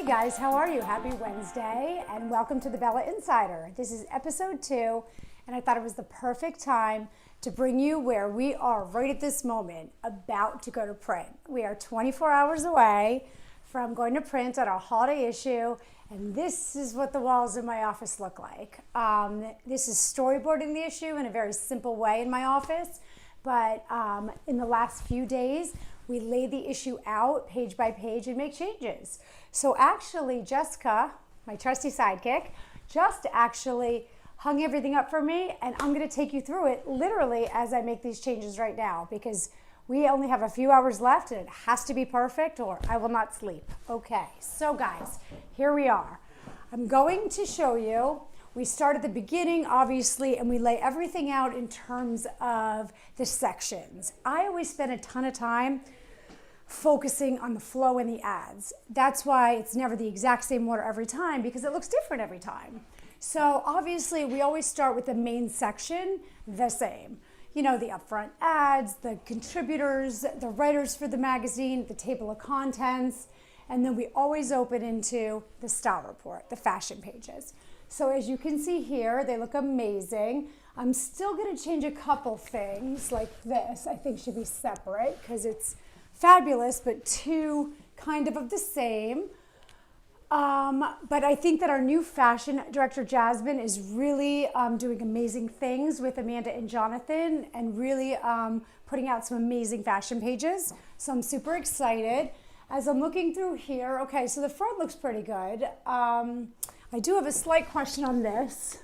guys, how are you? Happy Wednesday and welcome to the Bella Insider. This is episode 2 and I thought it was the perfect time to bring you where we are right at this moment about to go to print. We are 24 hours away from going to print on our holiday issue, and this is what the walls in my office look like. This is storyboarding the issue in a very simple way in my office, but in the last few days we lay the issue out page by page and make changes. So actually, Jessica, my trusty sidekick, just actually hung everything up for me, and I'm gonna take you through it literally as I make these changes right now, because we only have a few hours left and it has to be perfect or I will not sleep. Okay, so guys, here we are. I'm going to show you, we start at the beginning, obviously, and we lay everything out in terms of the sections. I always spend a ton of time focusing on the flow and the ads. That's why it's never the exact same order every time, because it looks different every time. So obviously we always start with the main section the same. You know, the upfront ads, the contributors, the writers for the magazine, the table of contents, and then we always open into the style report, the fashion pages. So as you can see here, they look amazing. I'm still gonna change a couple things like this. I think should be separate because it's fabulous, but two kind of the same. But I think that our new fashion director, Jasmine, is really doing amazing things with Amanda and Jonathan and really putting out some amazing fashion pages. So I'm super excited. As I'm looking through here, okay, so the front looks pretty good. I do have a slight question on this.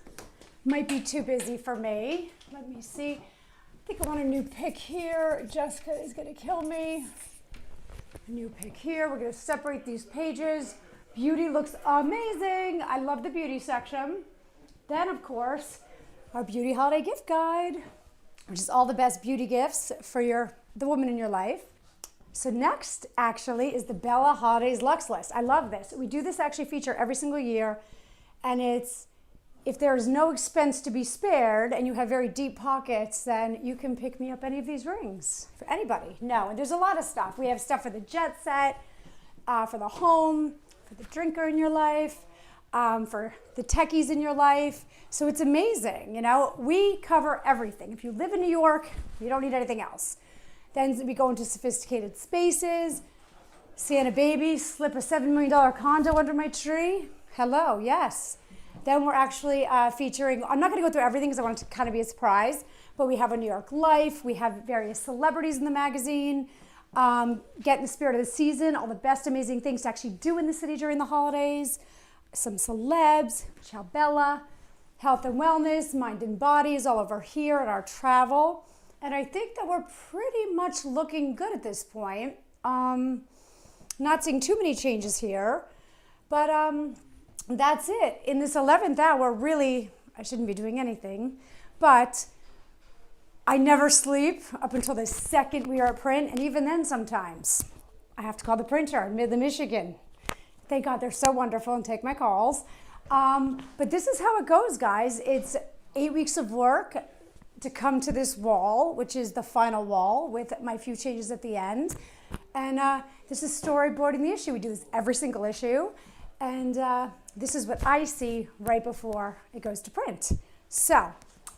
Might be too busy for me. Let me see. I think I want a new pick here. Jessica is gonna kill me. A new pick here. We're gonna separate these pages. Beauty looks amazing. I love the beauty section. Then, of course, our beauty holiday gift guide, which is all the best beauty gifts for the woman in your life. So next, actually, is the Bella Holidays Luxe List. I love this. We do this actually feature every single year, and it's, if there's no expense to be spared and you have very deep pockets, then you can pick me up any of these rings for anybody. No, and there's a lot of stuff. We have stuff for the jet set, for the home, for the drinker in your life, for the techies in your life. So it's amazing, you know. We cover everything. If you live in New York, you don't need anything else. Then we go into sophisticated spaces. Santa baby, slip a $7 million condo under my tree. Hello, yes. Then we're actually featuring, I'm not gonna go through everything because I want it to kind of be a surprise, but we have a New York Life, we have various celebrities in the magazine, get in the spirit of the season, all the best amazing things to actually do in the city during the holidays, some celebs, Ciao Bella, health and wellness, mind and body is all over here at our travel. And I think that we're pretty much looking good at this point. Not seeing too many changes here, but that's it. In this 11th hour, really, I shouldn't be doing anything, but I never sleep up until the second we are at print, and even then sometimes I have to call the printer in Midland, Michigan. Thank God they're so wonderful and take my calls. But this is how it goes, guys. It's 8 weeks of work to come to this wall, which is the final wall with my few changes at the end. And this is storyboarding the issue. We do this every single issue. And this is what I see right before it goes to print. So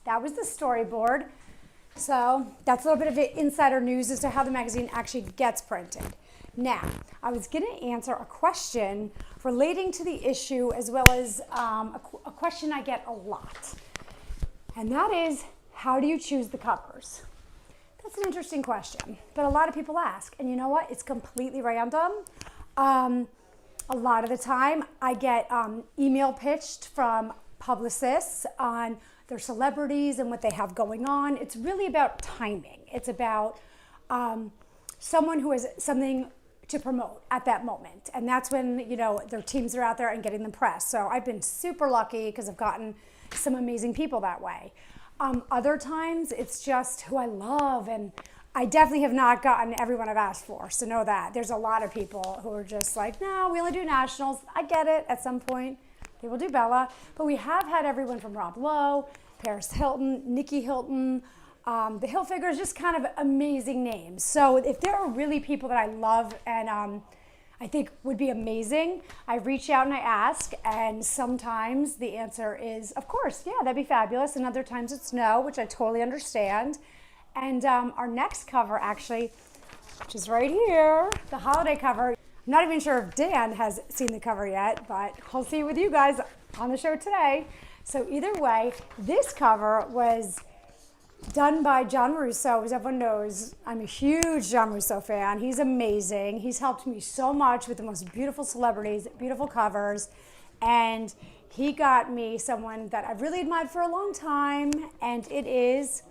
that was the storyboard. So that's a little bit of insider news as to how the magazine actually gets printed. Now, I was going to answer a question relating to the issue, as well as a question I get a lot. And that is, how do you choose the covers? That's an interesting question, but a lot of people ask. And you know what? It's completely random. A lot of the time, I get email pitched from publicists on their celebrities and what they have going on. It's really about timing. It's about someone who has something to promote at that moment. And that's when, you know, their teams are out there and getting them press. So I've been super lucky because I've gotten some amazing people that way. Other times, it's just who I love, and I definitely have not gotten everyone I've asked for, so know that. There's a lot of people who are just like, no, we only do nationals. I get it, at some point they will do Bella, but we have had everyone from Rob Lowe, Paris Hilton, Nikki Hilton, the Hilfigers, just kind of amazing names. So if there are really people that I love and I think would be amazing. I reach out and I ask, and sometimes the answer is, of course, yeah, that'd be fabulous. And other times it's no, which I totally understand. And our next cover, actually, which is right here, the holiday cover. I'm not even sure if Dan has seen the cover yet, but I'll see with you guys on the show today. So either way, this cover was done by John Russo. As everyone knows, I'm a huge John Russo fan. He's amazing. He's helped me so much with the most beautiful celebrities, beautiful covers, and he got me someone that I've really admired for a long time, and it is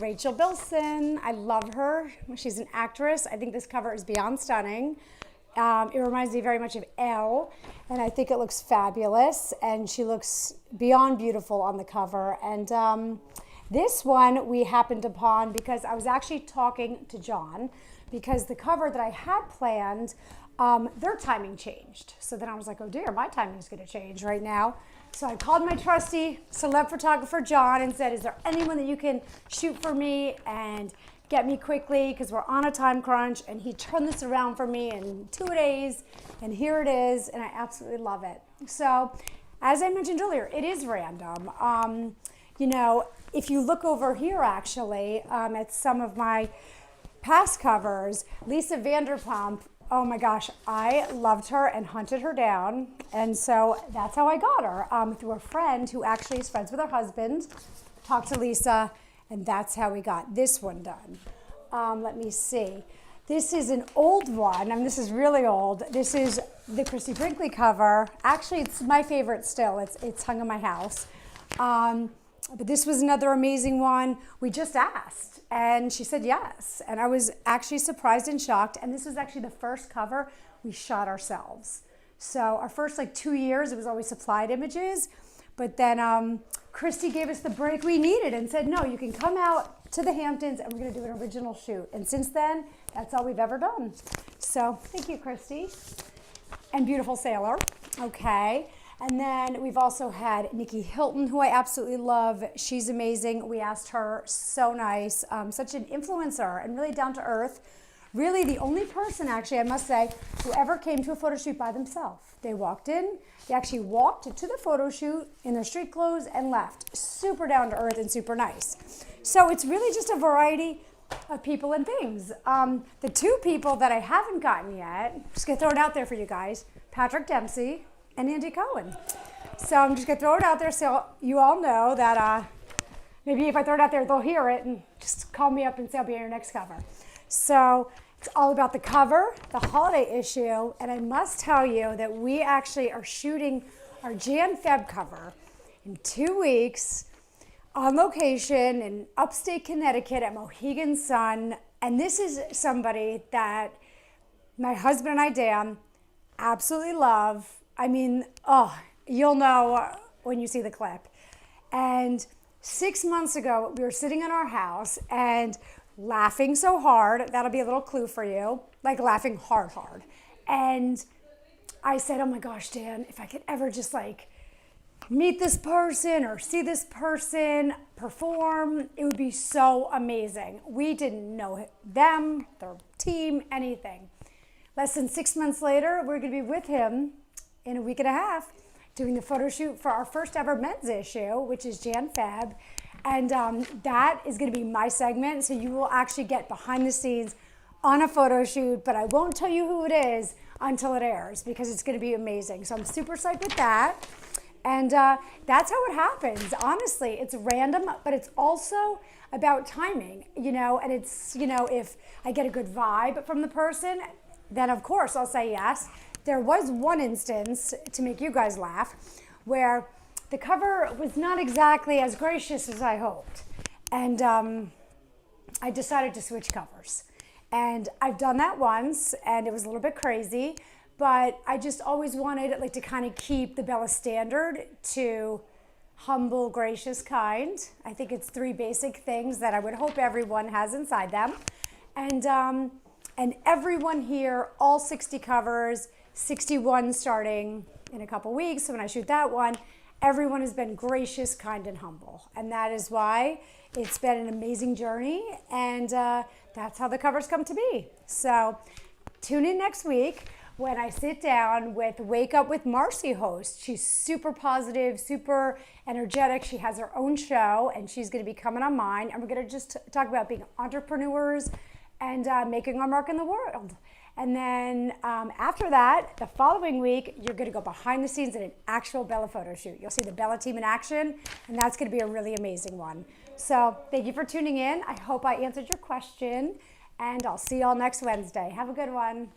Rachel Bilson. I love her. She's an actress. I think this cover is beyond stunning. It reminds me very much of Elle, and I think it looks fabulous, and she looks beyond beautiful on the cover. And this one we happened upon because I was actually talking to John, because the cover that I had planned, their timing changed. So then I was like, oh dear, my timing is going to change right now. So I called my trusty celeb photographer, John, and said, is there anyone that you can shoot for me and get me quickly, because we're on a time crunch? And he turned this around for me in 2 days, and here it is, and I absolutely love it. So as I mentioned earlier, it is random. You know, if you look over here, actually, at some of my past covers, Lisa Vanderpump, oh my gosh, I loved her and hunted her down. And so that's how I got her, through a friend who actually is friends with her husband. Talked to Lisa, and that's how we got this one done. Let me see. This is an old one. I mean, this is really old. This is the Christy Brinkley cover. Actually, it's my favorite still. It's hung in my house. But this was another amazing one. We just asked, and she said yes. And I was actually surprised and shocked. And this was actually the first cover we shot ourselves. So our first 2 years, it was always supplied images. But then Christy gave us the break we needed and said, no, you can come out to the Hamptons and we're going to do an original shoot. And since then, that's all we've ever done. So thank you, Christy. And Beautiful Sailor. Okay. And then we've also had Nikki Hilton, who I absolutely love. She's amazing. We asked her, so nice, such an influencer and really down to earth. Really the only person, actually, I must say, who ever came to a photo shoot by themselves. They walked in, they actually walked to the photo shoot in their street clothes and left. Super down to earth and super nice. So it's really just a variety of people and things. The two people that I haven't gotten yet, just gonna throw it out there for you guys, Patrick Dempsey and Andy Cohen. So I'm just gonna throw it out there so you all know that maybe if I throw it out there, they'll hear it and just call me up and say I'll be on your next cover. So it's all about the cover, the holiday issue, and I must tell you that we actually are shooting our Jan-Feb cover in 2 weeks on location in upstate Connecticut at Mohegan Sun. And this is somebody that my husband and I, Dan, absolutely love. I mean, oh, you'll know when you see the clip. And 6 months ago, we were sitting in our house and laughing so hard. That'll be a little clue for you, like laughing hard. And I said, oh my gosh, Dan, if I could ever just meet this person or see this person perform, it would be so amazing. We didn't know them, their team, anything. Less than 6 months later, we're gonna be with him in a week and a half doing the photo shoot for our first ever men's issue, which is Jan-Feb. And that is gonna be my segment. So you will actually get behind the scenes on a photo shoot, but I won't tell you who it is until it airs because it's gonna be amazing. So I'm super psyched with that. And that's how it happens. Honestly, it's random, but it's also about timing, and it's, if I get a good vibe from the person, then of course I'll say yes. There was one instance, to make you guys laugh, where the cover was not exactly as gracious as I hoped. And I decided to switch covers. And I've done that once, and it was a little bit crazy, but I just always wanted to kind of keep the Bella standard to humble, gracious, kind. I think it's 3 basic things that I would hope everyone has inside them. And everyone here, all 60 covers, 61 starting in a couple weeks. So when I shoot that one, everyone has been gracious, kind, and humble. And that is why it's been an amazing journey. And that's how the covers come to be. So tune in next week. when I sit down with Wake Up with Marcy host. She's super positive, super energetic. She has her own show, and she's going to be coming on mine. And we're going to just talk about being entrepreneurs and making our mark in the world. And then after that, the following week, you're going to go behind the scenes in an actual Bella photo shoot. You'll see the Bella team in action, and that's going to be a really amazing one. So thank you for tuning in. I hope I answered your question, and I'll see you all next Wednesday. Have a good one.